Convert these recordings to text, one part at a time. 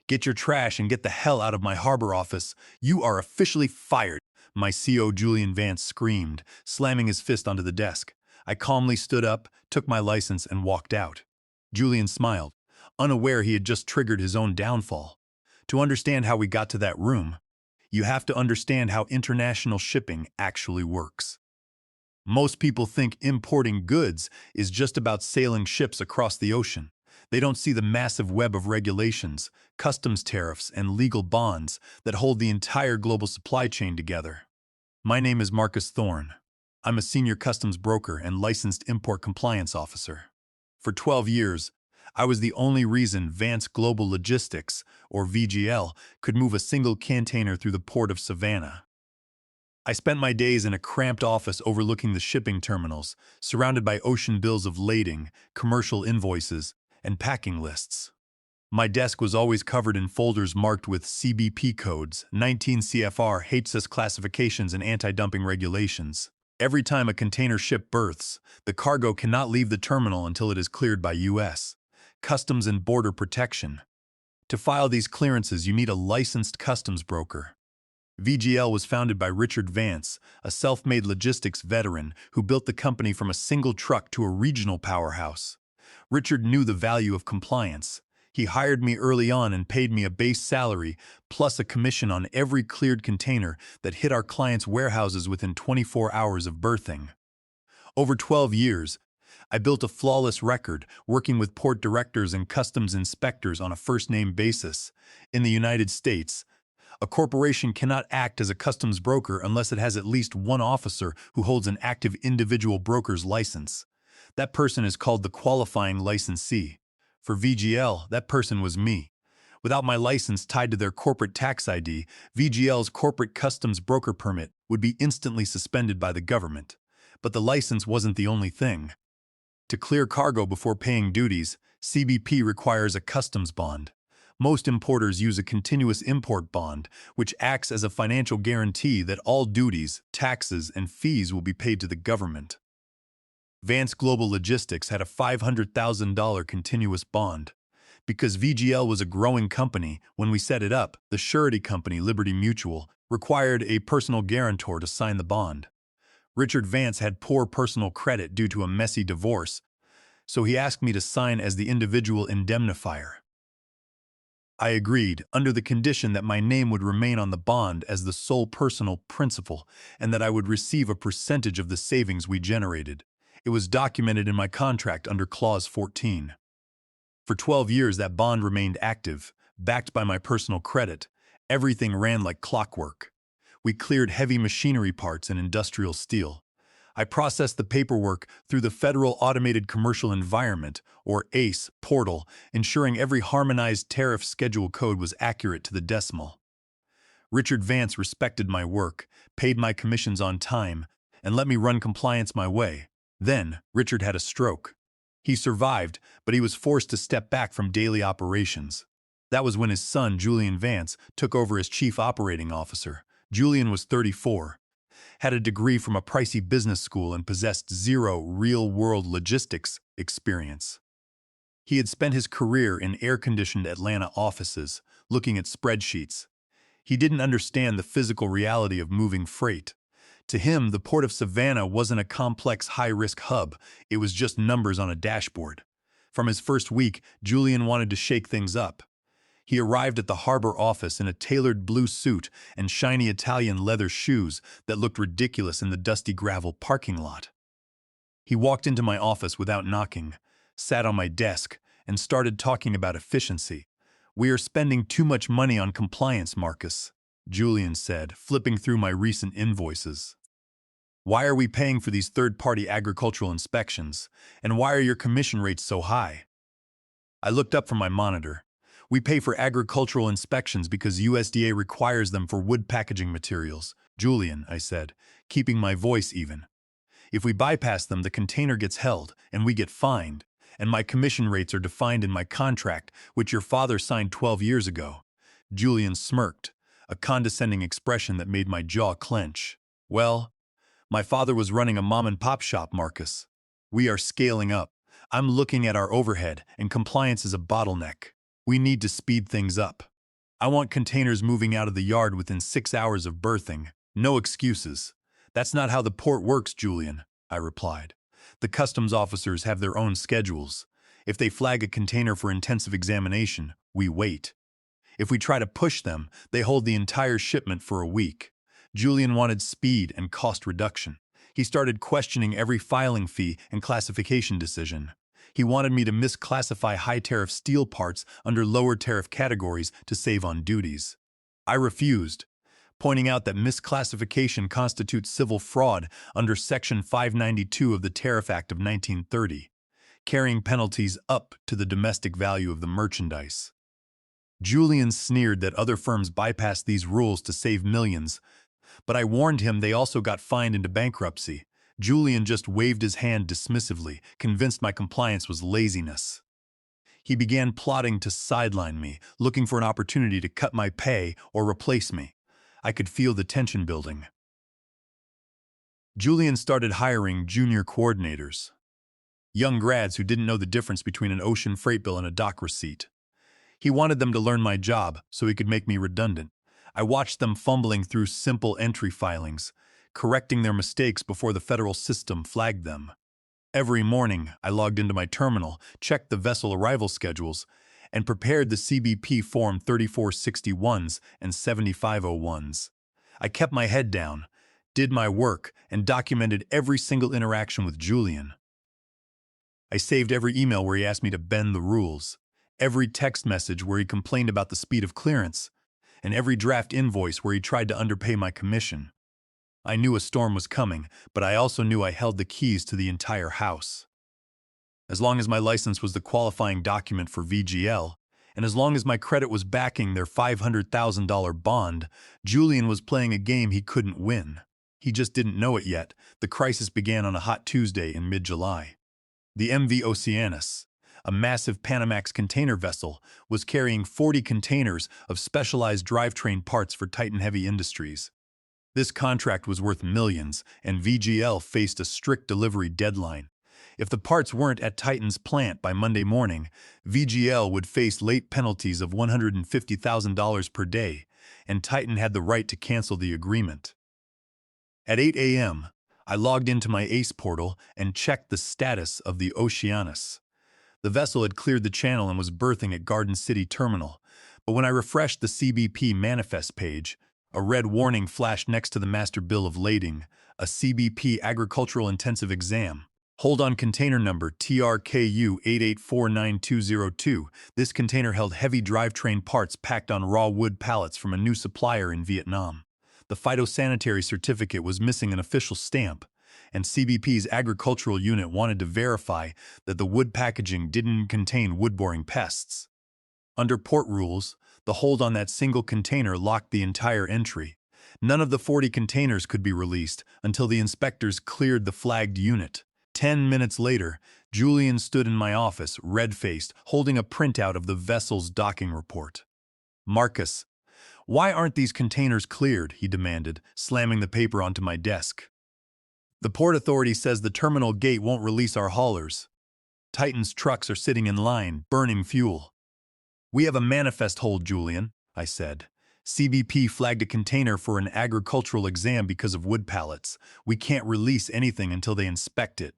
Get your trash and get the hell out of my harbor office. You are officially fired, my CO Julian Vance screamed, slamming his fist onto the desk. I calmly stood up, took my license, and walked out. Julian smiled, unaware he had just triggered his own downfall. To understand how we got to that room, you have to understand how international shipping actually works. Most people think importing goods is just about sailing ships across the ocean. They don't see the massive web of regulations, customs tariffs, and legal bonds that hold the entire global supply chain together. My name is Marcus Thorne. I'm a senior customs broker and licensed import compliance officer. For 12 years, I was the only reason Vance Global Logistics, or VGL, could move a single container through the Port of Savannah. I spent my days in a cramped office overlooking the shipping terminals, surrounded by ocean bills of lading, commercial invoices, and packing lists. My desk was always covered in folders marked with CBP codes, 19 CFR, HSS classifications, and anti-dumping regulations. Every time a container ship berths, the cargo cannot leave the terminal until it is cleared by U.S. Customs and Border Protection. To file these clearances, you need a licensed customs broker. VGL was founded by Richard Vance, a self-made logistics veteran who built the company from a single truck to a regional powerhouse. Richard knew the value of compliance. He hired me early on and paid me a base salary plus a commission on every cleared container that hit our clients' warehouses within 24 hours of berthing. Over 12 years, I built a flawless record working with port directors and customs inspectors on a first-name basis. In the United States, a corporation cannot act as a customs broker unless it has at least one officer who holds an active individual broker's license. That person is called the qualifying licensee. For VGL, that person was me. Without my license tied to their corporate tax ID, VGL's corporate customs broker permit would be instantly suspended by the government. But the license wasn't the only thing. To clear cargo before paying duties, CBP requires a customs bond. Most importers use a continuous import bond, which acts as a financial guarantee that all duties, taxes, and fees will be paid to the government. Vance Global Logistics had a $500,000 continuous bond. Because VGL was a growing company, when we set it up, the surety company, Liberty Mutual, required a personal guarantor to sign the bond. Richard Vance had poor personal credit due to a messy divorce, so he asked me to sign as the individual indemnifier. I agreed, under the condition that my name would remain on the bond as the sole personal principal and that I would receive a percentage of the savings we generated. It was documented in my contract under Clause 14. For 12 years, that bond remained active, backed by my personal credit. Everything ran like clockwork. We cleared heavy machinery parts and industrial steel. I processed the paperwork through the Federal Automated Commercial Environment, or ACE, portal, ensuring every harmonized tariff schedule code was accurate to the decimal. Richard Vance respected my work, paid my commissions on time, and let me run compliance my way. Then, Richard had a stroke. He survived, but he was forced to step back from daily operations. That was when his son, Julian Vance, took over as chief operating officer. Julian was 34, had a degree from a pricey business school, and possessed zero real-world logistics experience. He had spent his career in air-conditioned Atlanta offices, looking at spreadsheets. He didn't understand the physical reality of moving freight. To him, the Port of Savannah wasn't a complex high-risk hub, it was just numbers on a dashboard. From his first week, Julian wanted to shake things up. He arrived at the harbor office in a tailored blue suit and shiny Italian leather shoes that looked ridiculous in the dusty gravel parking lot. He walked into my office without knocking, sat on my desk, and started talking about efficiency. "We are spending too much money on compliance, Marcus," Julian said, flipping through my recent invoices. "Why are we paying for these third-party agricultural inspections? And why are your commission rates so high?" I looked up from my monitor. "We pay for agricultural inspections because USDA requires them for wood packaging materials, Julian," I said, keeping my voice even. "If we bypass them, the container gets held, and we get fined, and my commission rates are defined in my contract, which your father signed 12 years ago." Julian smirked, a condescending expression that made my jaw clench. "Well, my father was running a mom-and-pop shop, Marcus. We are scaling up. I'm looking at our overhead, and compliance is a bottleneck. We need to speed things up." I want containers moving out of the yard within 6 hours of berthing. No excuses. That's not how the port works, Julian, I replied. The customs officers have their own schedules. If they flag a container for intensive examination, we wait. If we try to push them, they hold the entire shipment for a week. Julian wanted speed and cost reduction. He started questioning every filing fee and classification decision. He wanted me to misclassify high-tariff steel parts under lower-tariff categories to save on duties. I refused, pointing out that misclassification constitutes civil fraud under Section 592 of the Tariff Act of 1930, carrying penalties up to the domestic value of the merchandise. Julian sneered that other firms bypassed these rules to save millions, but I warned him they also got fined into bankruptcy. Julian just waved his hand dismissively, convinced my compliance was laziness. He began plotting to sideline me, looking for an opportunity to cut my pay or replace me. I could feel the tension building. Julian started hiring junior coordinators, young grads who didn't know the difference between an ocean freight bill and a dock receipt. He wanted them to learn my job so he could make me redundant. I watched them fumbling through simple entry filings, correcting their mistakes before the federal system flagged them. Every morning, I logged into my terminal, checked the vessel arrival schedules, and prepared the CBP Form 3461s and 7501s. I kept my head down, did my work, and documented every single interaction with Julian. I saved every email where he asked me to bend the rules, every text message where he complained about the speed of clearance, and every draft invoice where he tried to underpay my commission. I knew a storm was coming, but I also knew I held the keys to the entire house. As long as my license was the qualifying document for VGL, and as long as my credit was backing their $500,000 bond, Julian was playing a game he couldn't win. He just didn't know it yet. The crisis began on a hot Tuesday in mid-July. The MV Oceanus, a massive Panamax container vessel, was carrying 40 containers of specialized drivetrain parts for Titan Heavy Industries. This contract was worth millions, and VGL faced a strict delivery deadline. If the parts weren't at Titan's plant by Monday morning, VGL would face late penalties of $150,000 per day, and Titan had the right to cancel the agreement. At 8 a.m., I logged into my ACE portal and checked the status of the Oceanus. The vessel had cleared the channel and was berthing at Garden City Terminal, but when I refreshed the CBP manifest page, a red warning flashed next to the master bill of lading, a CBP agricultural intensive exam. Hold on container number TRKU 88492202. This container held heavy drivetrain parts packed on raw wood pallets from a new supplier in Vietnam. The phytosanitary certificate was missing an official stamp, and CBP's agricultural unit wanted to verify that the wood packaging didn't contain wood-boring pests. Under port rules, the hold on that single container locked the entire entry. None of the 40 containers could be released until the inspectors cleared the flagged unit. 10 minutes later, Julian stood in my office, red-faced, holding a printout of the vessel's docking report. "Marcus, why aren't these containers cleared?" he demanded, slamming the paper onto my desk. "The Port Authority says the terminal gate won't release our haulers. Titan's trucks are sitting in line, burning fuel." "We have a manifest hold, Julian," I said. "CBP flagged a container for an agricultural exam because of wood pallets. We can't release anything until they inspect it."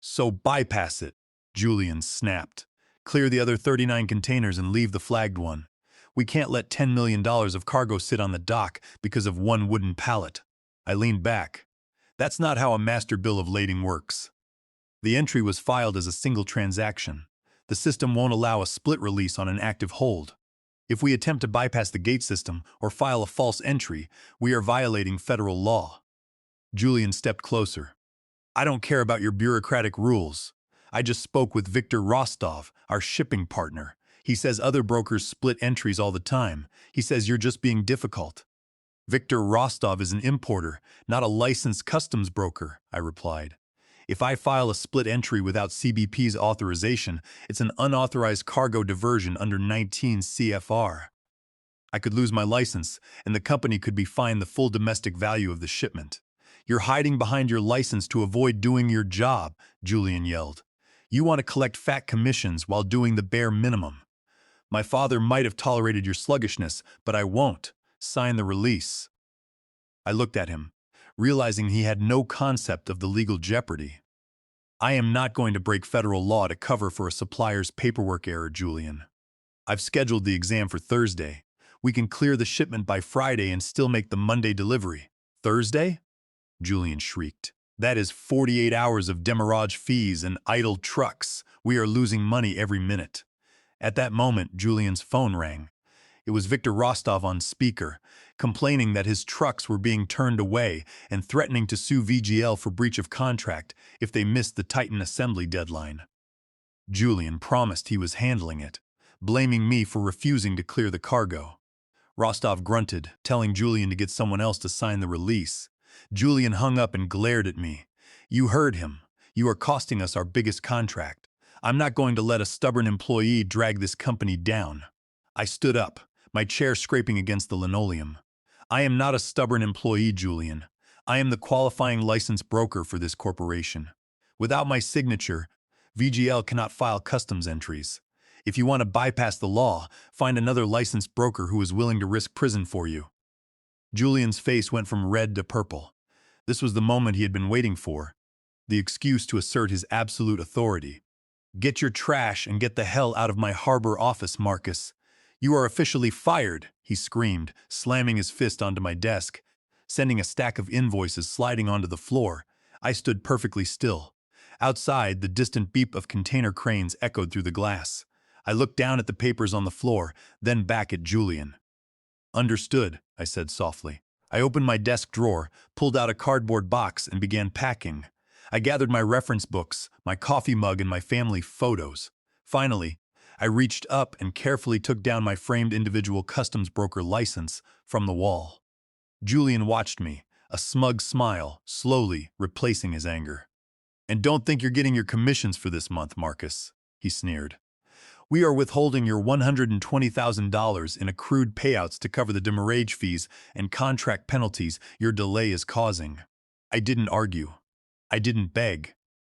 "So bypass it," Julian snapped. "Clear the other 39 containers and leave the flagged one. We can't let $10 million of cargo sit on the dock because of one wooden pallet." I leaned back. "That's not how a master bill of lading works." The entry was filed as a single transaction. The system won't allow a split release on an active hold. If we attempt to bypass the gate system or file a false entry, we are violating federal law. Julian stepped closer. "I don't care about your bureaucratic rules. I just spoke with Victor Rostov, our shipping partner. He says other brokers split entries all the time. He says you're just being difficult." "Victor Rostov is an importer, not a licensed customs broker," I replied. "If I file a split entry without CBP's authorization, it's an unauthorized cargo diversion under 19 CFR. I could lose my license, and the company could be fined the full domestic value of the shipment." "You're hiding behind your license to avoid doing your job," Julian yelled. "You want to collect fat commissions while doing the bare minimum." My father might have tolerated your sluggishness, but I won't. Sign the release. I looked at him, realizing he had no concept of the legal jeopardy. I am not going to break federal law to cover for a supplier's paperwork error, Julian. I've scheduled the exam for Thursday. We can clear the shipment by Friday and still make the Monday delivery. Thursday? Julian shrieked. That is 48 hours of demurrage fees and idle trucks. We are losing money every minute. At that moment, Julian's phone rang. It was Victor Rostov on speaker, complaining that his trucks were being turned away and threatening to sue VGL for breach of contract if they missed the Titan assembly deadline. Julian promised he was handling it, blaming me for refusing to clear the cargo. Rostov grunted, telling Julian to get someone else to sign the release. Julian hung up and glared at me. You heard him. You are costing us our biggest contract. I'm not going to let a stubborn employee drag this company down. I stood up, my chair scraping against the linoleum. I am not a stubborn employee, Julian. I am the qualifying license broker for this corporation. Without my signature, VGL cannot file customs entries. If you want to bypass the law, find another licensed broker who is willing to risk prison for you. Julian's face went from red to purple. This was the moment he had been waiting for, the excuse to assert his absolute authority. Get your trash and get the hell out of my harbor office, Marcus. You are officially fired, he screamed, slamming his fist onto my desk, sending a stack of invoices sliding onto the floor. I stood perfectly still. Outside, the distant beep of container cranes echoed through the glass. I looked down at the papers on the floor, then back at Julian. Understood, I said softly. I opened my desk drawer, pulled out a cardboard box, and began packing. I gathered my reference books, my coffee mug, and my family photos. Finally, I reached up and carefully took down my framed individual customs broker license from the wall. Julian watched me, a smug smile slowly replacing his anger. And don't think you're getting your commissions for this month, Marcus, he sneered. We are withholding your $120,000 in accrued payouts to cover the demurrage fees and contract penalties your delay is causing. I didn't argue. I didn't beg.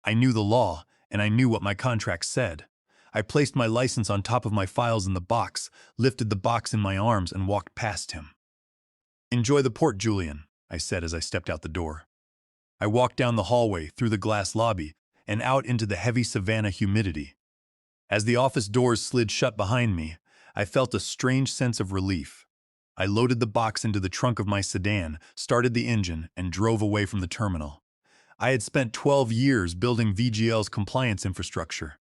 I knew the law, and I knew what my contract said. I placed my license on top of my files in the box, lifted the box in my arms, and walked past him. Enjoy the port, Julian, I said as I stepped out the door. I walked down the hallway, through the glass lobby, and out into the heavy Savannah humidity. As the office doors slid shut behind me, I felt a strange sense of relief. I loaded the box into the trunk of my sedan, started the engine, and drove away from the terminal. I had spent 12 years building VGL's compliance infrastructure.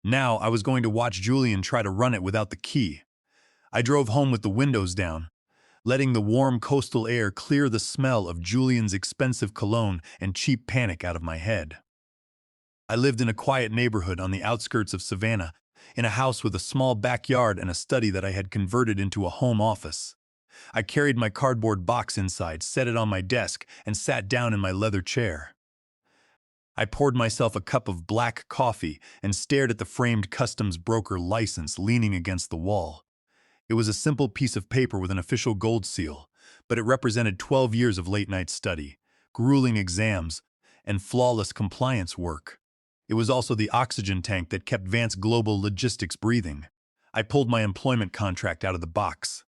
Now I was going to watch Julian try to run it without the key. I drove home with the windows down, letting the warm coastal air clear the smell of Julian's expensive cologne and cheap panic out of my head. I lived in a quiet neighborhood on the outskirts of Savannah, in a house with a small backyard and a study that I had converted into a home office. I carried my cardboard box inside, set it on my desk, and sat down in my leather chair. I poured myself a cup of black coffee and stared at the framed customs broker license leaning against the wall. It was a simple piece of paper with an official gold seal, but it represented 12 years of late-night study, grueling exams, and flawless compliance work. It was also the oxygen tank that kept Vance Global Logistics breathing. I pulled my employment contract out of the box.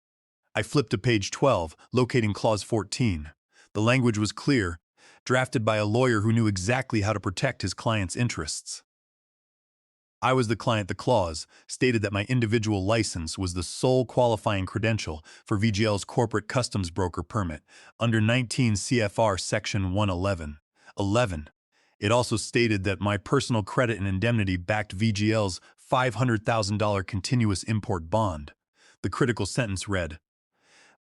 I flipped to page 12, locating clause 14. The language was clear, drafted by a lawyer who knew exactly how to protect his client's interests. I was the client. The clause stated that my individual license was the sole qualifying credential for VGL's corporate customs broker permit under 19 CFR Section 111. It also stated that my personal credit and indemnity backed VGL's $500,000 continuous import bond. The critical sentence read,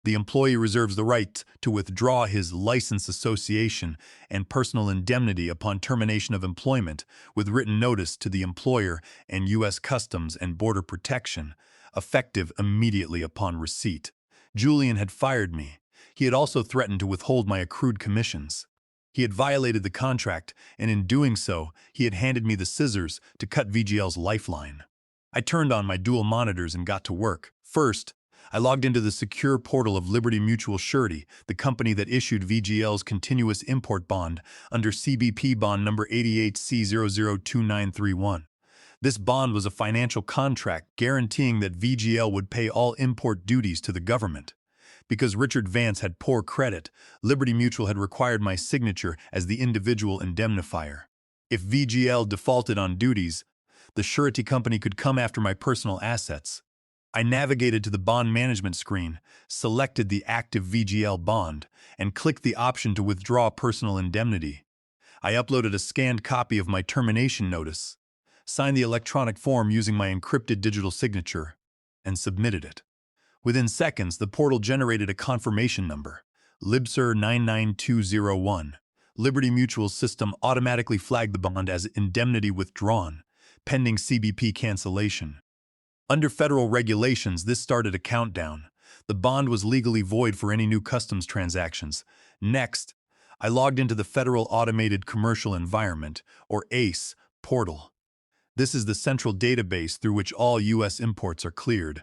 "The employee reserves the right to withdraw his license association and personal indemnity upon termination of employment with written notice to the employer and U.S. Customs and Border Protection, effective immediately upon receipt." Julian had fired me. He had also threatened to withhold my accrued commissions. He had violated the contract, and in doing so, he had handed me the scissors to cut VGL's lifeline. I turned on my dual monitors and got to work. First, I logged into the secure portal of Liberty Mutual Surety, the company that issued VGL's continuous import bond under CBP bond number 88C002931. This bond was a financial contract guaranteeing that VGL would pay all import duties to the government. Because Richard Vance had poor credit, Liberty Mutual had required my signature as the individual indemnifier. If VGL defaulted on duties, the surety company could come after my personal assets. I navigated to the bond management screen, selected the active VGL bond, and clicked the option to withdraw personal indemnity. I uploaded a scanned copy of my termination notice, signed the electronic form using my encrypted digital signature, and submitted it. Within seconds, the portal generated a confirmation number, LibSir 99201. Liberty Mutual's system automatically flagged the bond as indemnity withdrawn, pending CBP cancellation. Under federal regulations, this started a countdown. The bond was legally void for any new customs transactions. Next, I logged into the Federal Automated Commercial Environment, or ACE, portal. This is the central database through which all U.S. imports are cleared.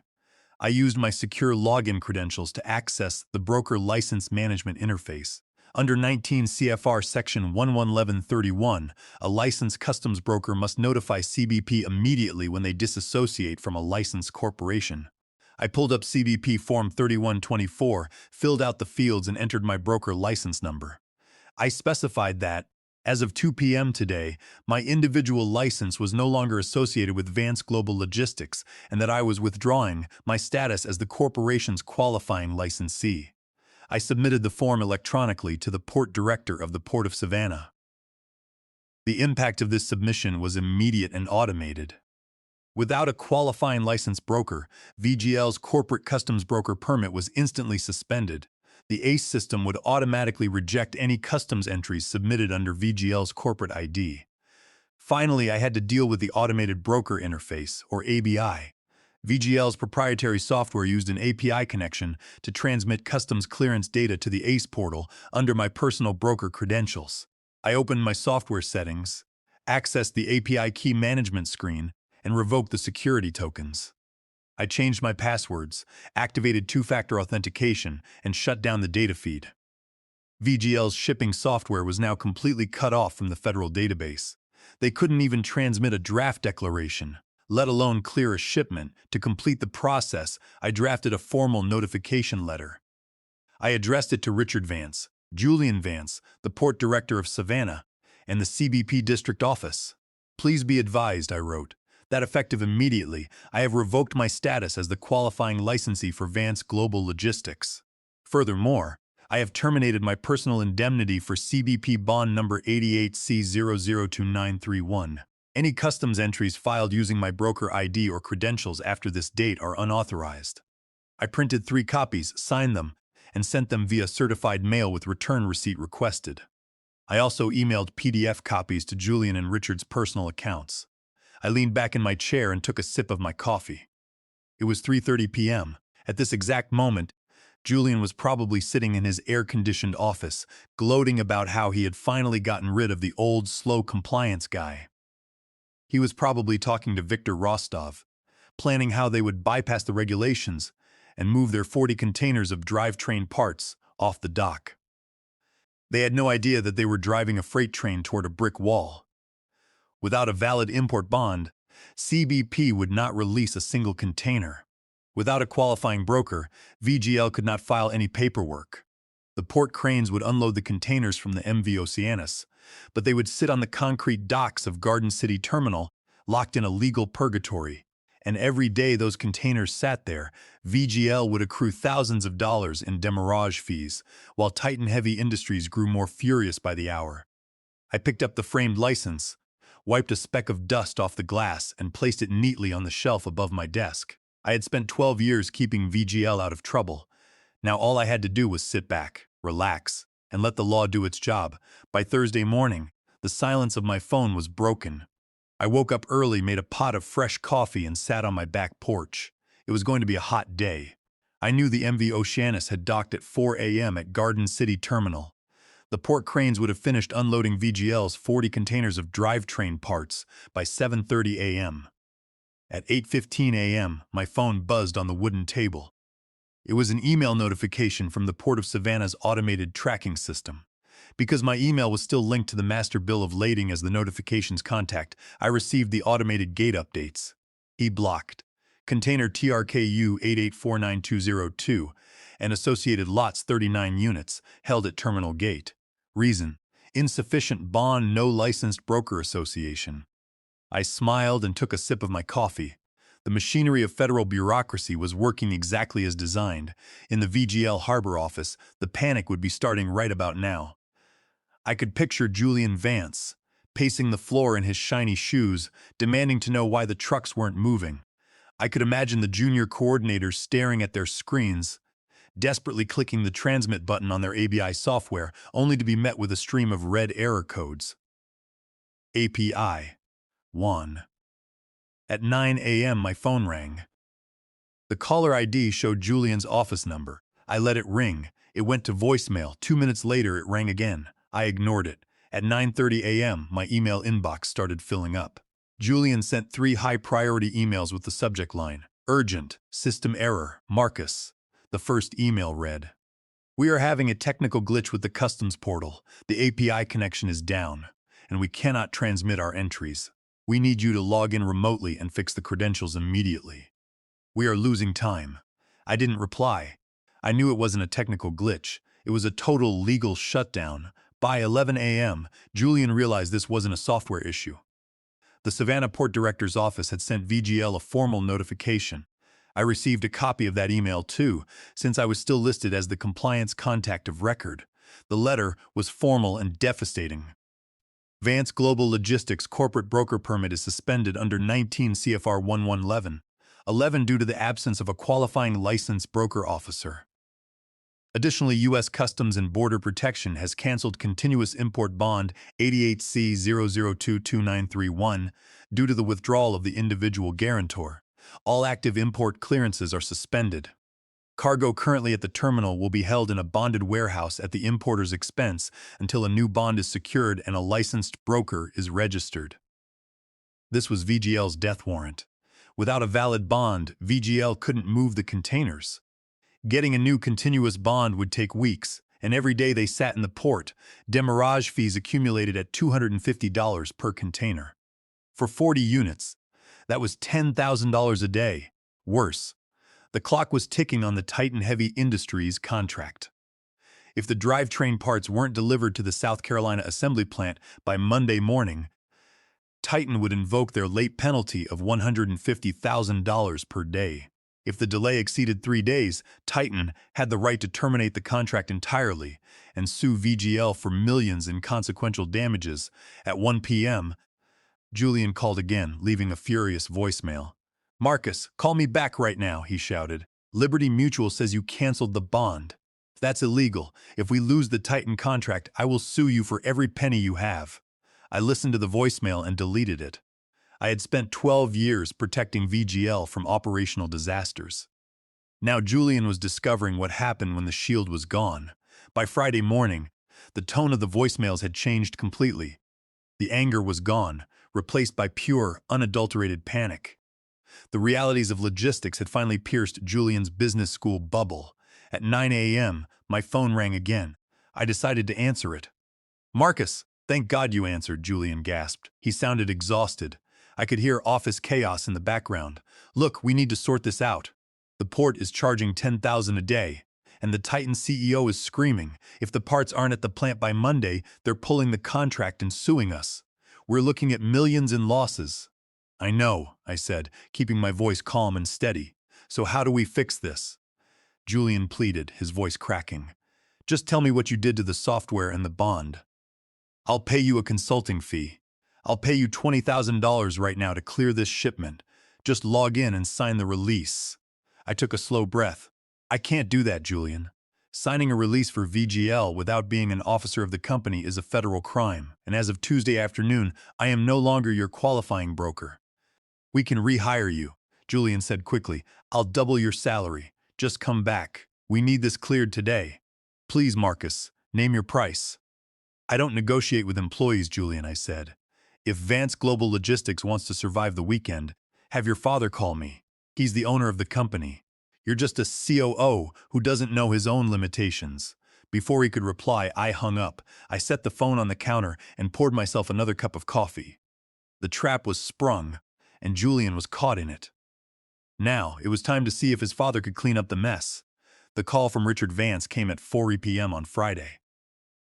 I used my secure login credentials to access the Broker License Management Interface. Under 19 CFR Section 111131, a licensed customs broker must notify CBP immediately when they disassociate from a licensed corporation. I pulled up CBP Form 3124, filled out the fields, and entered my broker license number. I specified that, as of 2 p.m. today, my individual license was no longer associated with Vance Global Logistics and that I was withdrawing my status as the corporation's qualifying licensee. I submitted the form electronically to the port director of the Port of Savannah. The impact of this submission was immediate and automated. Without a qualifying licensed broker, VGL's corporate customs broker permit was instantly suspended. The ACE system would automatically reject any customs entries submitted under VGL's corporate ID. Finally, I had to deal with the Automated Broker Interface, or ABI. VGL's proprietary software used an API connection to transmit customs clearance data to the ACE portal under my personal broker credentials. I opened my software settings, accessed the API key management screen, and revoked the security tokens. I changed my passwords, activated two-factor authentication, and shut down the data feed. VGL's shipping software was now completely cut off from the federal database. They couldn't even transmit a draft declaration, let alone clear a shipment. To complete the process, I drafted a formal notification letter. I addressed it to Richard Vance, Julian Vance, the port director of Savannah, and the CBP district office. Please be advised, I wrote, that effective immediately, I have revoked my status as the qualifying licensee for Vance Global Logistics. Furthermore, I have terminated my personal indemnity for CBP bond number 88C002931. Any customs entries filed using my broker ID or credentials after this date are unauthorized. I printed 3 copies, signed them, and sent them via certified mail with return receipt requested. I also emailed PDF copies to Julian and Richard's personal accounts. I leaned back in my chair and took a sip of my coffee. It was 3:30 p.m. At this exact moment, Julian was probably sitting in his air-conditioned office, gloating about how he had finally gotten rid of the old, slow compliance guy. He was probably talking to Victor Rostov, planning how they would bypass the regulations and move their 40 containers of drivetrain parts off the dock. They had no idea that they were driving a freight train toward a brick wall. Without a valid import bond, CBP would not release a single container. Without a qualifying broker, VGL could not file any paperwork. The port cranes would unload the containers from the MV Oceanus, but they would sit on the concrete docks of Garden City Terminal, locked in a legal purgatory. And every day those containers sat there, VGL would accrue thousands of dollars in demurrage fees, while Titan Heavy Industries grew more furious by the hour. I picked up the framed license, wiped a speck of dust off the glass, and placed it neatly on the shelf above my desk. I had spent 12 years keeping VGL out of trouble. Now all I had to do was sit back, relax, and let the law do its job. By Thursday morning, the silence of my phone was broken. I woke up early, made a pot of fresh coffee, and sat on my back porch. It was going to be a hot day. I knew the MV Oceanus had docked at 4 a.m. at Garden City Terminal. The port cranes would have finished unloading VGL's 40 containers of drivetrain parts by 7:30 a.m. At 8:15 a.m., my phone buzzed on the wooden table. It was an email notification from the Port of Savannah's automated tracking system. Because my email was still linked to the master bill of lading as the notifications contact, I received the automated gate updates. He blocked. Container TRKU 8849202 and associated lots 39 units held at terminal gate. Reason: insufficient bond, no licensed broker association. I smiled and took a sip of my coffee. The machinery of federal bureaucracy was working exactly as designed. In the VGL Harbor office, the panic would be starting right about now. I could picture Julian Vance, pacing the floor in his shiny shoes, demanding to know why the trucks weren't moving. I could imagine the junior coordinators staring at their screens, desperately clicking the transmit button on their ABI software, only to be met with a stream of red error codes. API 1. At 9 a.m., my phone rang. The caller ID showed Julian's office number. I let it ring. It went to voicemail. 2 minutes later, it rang again. I ignored it. At 9:30 a.m., my email inbox started filling up. Julian sent 3 high-priority emails with the subject line: urgent, system error, Marcus. The first email read, "We are having a technical glitch with the customs portal. The API connection is down, and we cannot transmit our entries. We need you to log in remotely and fix the credentials immediately. We are losing time." I didn't reply. I knew it wasn't a technical glitch. It was a total legal shutdown. By 11 a.m., Julian realized this wasn't a software issue. The Savannah Port Director's office had sent VGL a formal notification. I received a copy of that email too, since I was still listed as the compliance contact of record. The letter was formal and devastating. Vance Global Logistics corporate broker permit is suspended under 19 CFR 1111 due to the absence of a qualifying licensed broker officer. Additionally, U.S. Customs and Border Protection has canceled continuous import bond 88C0022931 due to the withdrawal of the individual guarantor. All active import clearances are suspended. Cargo currently at the terminal will be held in a bonded warehouse at the importer's expense until a new bond is secured and a licensed broker is registered. This was VGL's death warrant. Without a valid bond, VGL couldn't move the containers. Getting a new continuous bond would take weeks, and every day they sat in the port, demurrage fees accumulated at $250 per container. For 40 units, that was $10,000 a day. Worse, the clock was ticking on the Titan Heavy Industries contract. If the drivetrain parts weren't delivered to the South Carolina assembly plant by Monday morning, Titan would invoke their late penalty of $150,000 per day. If the delay exceeded 3 days, Titan had the right to terminate the contract entirely and sue VGL for millions in consequential damages. At 1 p.m., Julian called again, leaving a furious voicemail. "Marcus, call me back right now," he shouted. "Liberty Mutual says you canceled the bond. That's illegal. If we lose the Titan contract, I will sue you for every penny you have." I listened to the voicemail and deleted it. I had spent 12 years protecting VGL from operational disasters. Now Julian was discovering what happened when the shield was gone. By Friday morning, the tone of the voicemails had changed completely. The anger was gone, replaced by pure, unadulterated panic. The realities of logistics had finally pierced Julian's business school bubble. At 9 a.m., my phone rang again. I decided to answer it. "Marcus, thank God you answered," Julian gasped. He sounded exhausted. I could hear office chaos in the background. "Look, we need to sort this out. The port is charging $10,000 a day, and the Titan CEO is screaming. If the parts aren't at the plant by Monday, they're pulling the contract and suing us. We're looking at millions in losses." "I know," I said, keeping my voice calm and steady. "So how do we fix this?" Julian pleaded, his voice cracking. "Just tell me what you did to the software and the bond. I'll pay you a consulting fee. I'll pay you $20,000 right now to clear this shipment. Just log in and sign the release." I took a slow breath. "I can't do that, Julian. Signing a release for VGL without being an officer of the company is a federal crime, and as of Tuesday afternoon, I am no longer your qualifying broker." "We can rehire you," Julian said quickly. "I'll double your salary. Just come back. We need this cleared today. Please, Marcus, name your price." "I don't negotiate with employees, Julian," I said. "If Vance Global Logistics wants to survive the weekend, have your father call me. He's the owner of the company. You're just a COO who doesn't know his own limitations. Before he could reply, I hung up. I set the phone on the counter and poured myself another cup of coffee. The trap was sprung, and Julian was caught in it. Now, it was time to see if his father could clean up the mess. The call from Richard Vance came at 4 p.m. on Friday.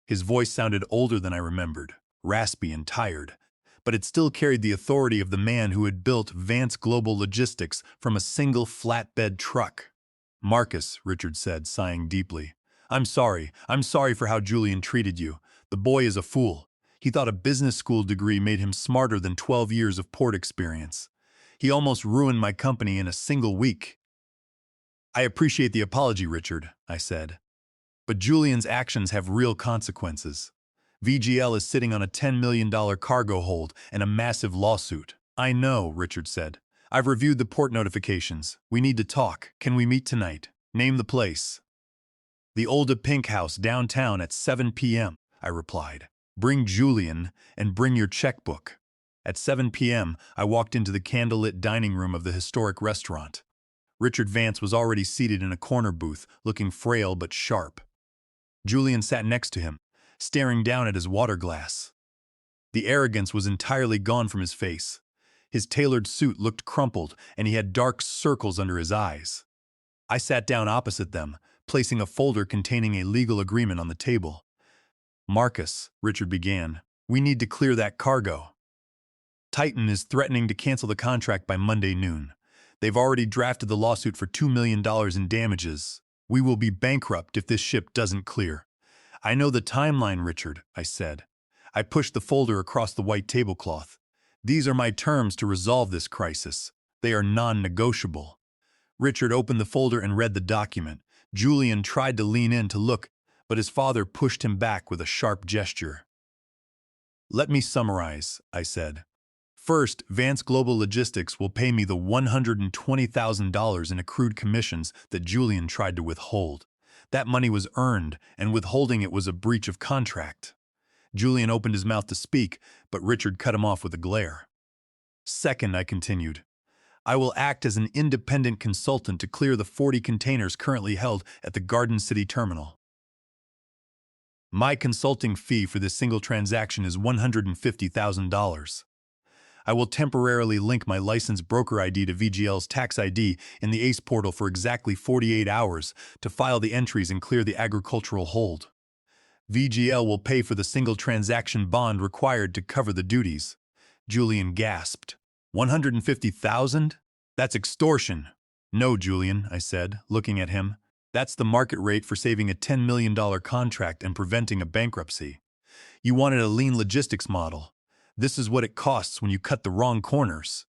His voice sounded older than I remembered, raspy and tired, but it still carried the authority of the man who had built Vance Global Logistics from a single flatbed truck. "Marcus," Richard said, sighing deeply. I'm sorry for how Julian treated you. The boy is a fool. He thought a business school degree made him smarter than 12 years of port experience. He almost ruined my company in a single week." "I appreciate the apology, Richard," I said. "But Julian's actions have real consequences. VGL is sitting on a $10 million cargo hold and a massive lawsuit." "I know," Richard said. "I've reviewed the port notifications. We need to talk. Can we meet tonight?" "Name the place." "The Olda Pink House downtown at 7 p.m., I replied. "Bring Julian and bring your checkbook." At 7 p.m., I walked into the candlelit dining room of the historic restaurant. Richard Vance was already seated in a corner booth, looking frail but sharp. Julian sat next to him, staring down at his water glass. The arrogance was entirely gone from his face. His tailored suit looked crumpled, and he had dark circles under his eyes. I sat down opposite them, placing a folder containing a legal agreement on the table. "Marcus," Richard began, "we need to clear that cargo. Titan is threatening to cancel the contract by Monday noon. They've already drafted the lawsuit for $2 million in damages. We will be bankrupt if this ship doesn't clear." "I know the timeline, Richard," I said. I pushed the folder across the white tablecloth. "These are my terms to resolve this crisis. They are non-negotiable." Richard opened the folder and read the document. Julian tried to lean in to look, but his father pushed him back with a sharp gesture. "Let me summarize," I said. "First, Vance Global Logistics will pay me the $120,000 in accrued commissions that Julian tried to withhold. That money was earned, and withholding it was a breach of contract." Julian opened his mouth to speak, but Richard cut him off with a glare. "Second," I continued, "I will act as an independent consultant to clear the 40 containers currently held at the Garden City terminal. My consulting fee for this single transaction is $150,000. I will temporarily link my licensed broker ID to VGL's tax ID in the ACE portal for exactly 48 hours to file the entries and clear the agricultural hold. VGL will pay for the single transaction bond required to cover the duties." Julian gasped. "150,000? That's extortion." "No, Julian," I said, looking at him. "That's the market rate for saving a $10 million contract and preventing a bankruptcy. You wanted a lean logistics model. This is what it costs when you cut the wrong corners."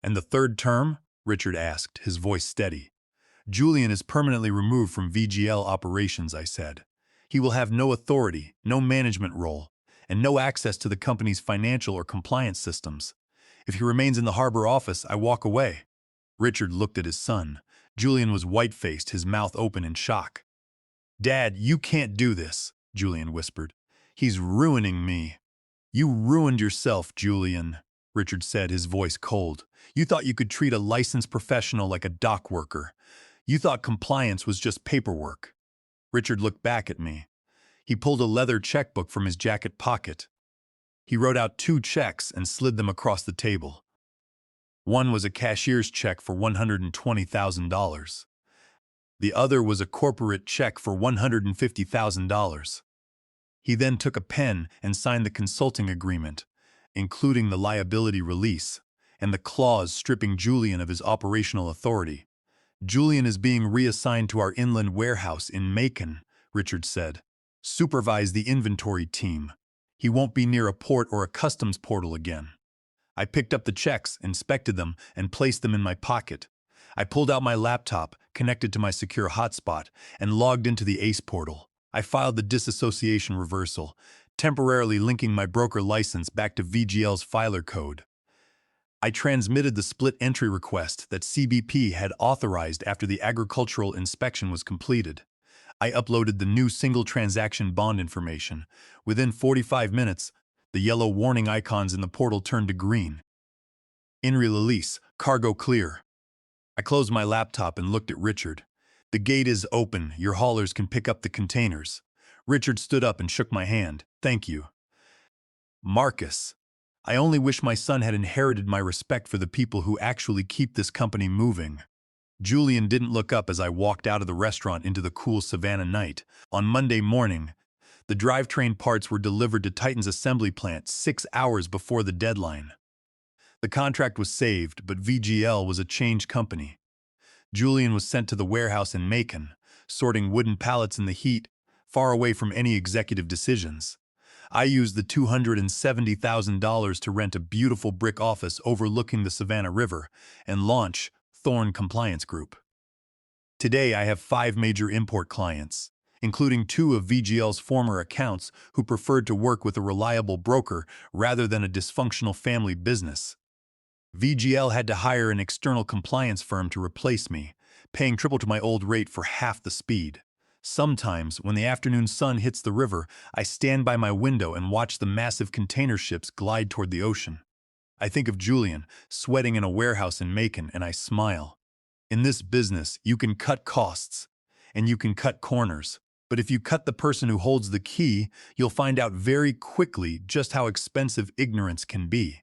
"And the third term?" Richard asked, his voice steady. "Julian is permanently removed from VGL operations," I said. "He will have no authority, no management role, and no access to the company's financial or compliance systems. If he remains in the harbor office, I walk away." Richard looked at his son. Julian was white-faced, his mouth open in shock. "Dad, you can't do this," Julian whispered. "He's ruining me." "You ruined yourself, Julian," Richard said, his voice cold. "You thought you could treat a licensed professional like a dock worker. You thought compliance was just paperwork." Richard looked back at me. He pulled a leather checkbook from his jacket pocket. He wrote out 2 checks and slid them across the table. One was a cashier's check for $120,000. The other was a corporate check for $150,000. He then took a pen and signed the consulting agreement, including the liability release, and the clause stripping Julian of his operational authority. "Julian is being reassigned to our inland warehouse in Macon," Richard said. "Supervise the inventory team. He won't be near a port or a customs portal again." I picked up the checks, inspected them, and placed them in my pocket. I pulled out my laptop, connected to my secure hotspot, and logged into the ACE portal. I filed the disassociation reversal, temporarily linking my broker license back to VGL's filer code. I transmitted the split entry request that CBP had authorized after the agricultural inspection was completed. I uploaded the new single transaction bond information. Within 45 minutes, the yellow warning icons in the portal turned to green. "In release, cargo clear." I closed my laptop and looked at Richard. "The gate is open. Your haulers can pick up the containers." Richard stood up and shook my hand. Thank you. Marcus, I only wish my son had inherited my respect for the people who actually keep this company moving. Julian didn't look up as I walked out of the restaurant into the cool Savannah night. On Monday morning, the drivetrain parts were delivered to Titan's assembly plant 6 hours before the deadline. The contract was saved, but VGL was a changed company. Julian was sent to the warehouse in Macon, sorting wooden pallets in the heat, far away from any executive decisions. I used the $270,000 to rent a beautiful brick office overlooking the Savannah River and launch Thorne Compliance Group. Today, I have 5 major import clients, including 2 of VGL's former accounts who preferred to work with a reliable broker rather than a dysfunctional family business. VGL had to hire an external compliance firm to replace me, paying triple to my old rate for half the speed. Sometimes, when the afternoon sun hits the river, I stand by my window and watch the massive container ships glide toward the ocean. I think of Julian, sweating in a warehouse in Macon, and I smile. In this business, you can cut costs, and you can cut corners. But if you cut the person who holds the key, you'll find out very quickly just how expensive ignorance can be.